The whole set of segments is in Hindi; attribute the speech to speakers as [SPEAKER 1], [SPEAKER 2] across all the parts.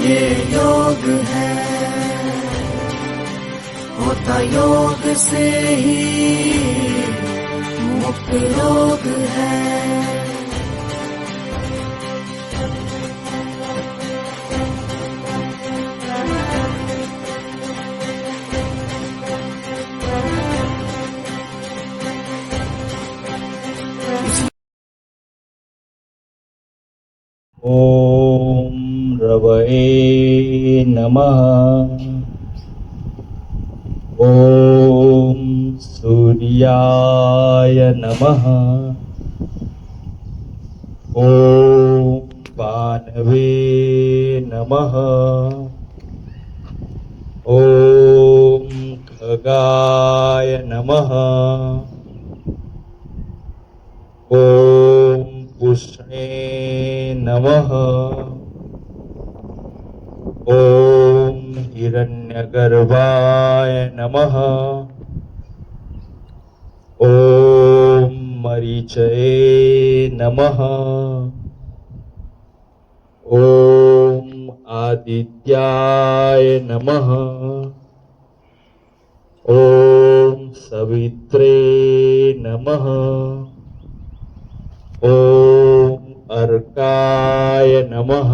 [SPEAKER 1] ये योग है, होता योग से ही मुक्त रोग है।
[SPEAKER 2] ओम रवये नमः। ओम सूर्याय नमः। ओम भानवे नमः। ओम खगाय नमः। ओम पुष्णे नमः। ओम हिरण्यगर्भाय नमः। ओम मरीचये नमः। ओम आदित्याय नमः। ओम सवित्रे नमः। ओम अर्काय नमः।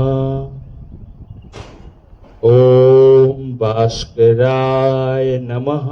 [SPEAKER 2] ओम भास्कराय नमः।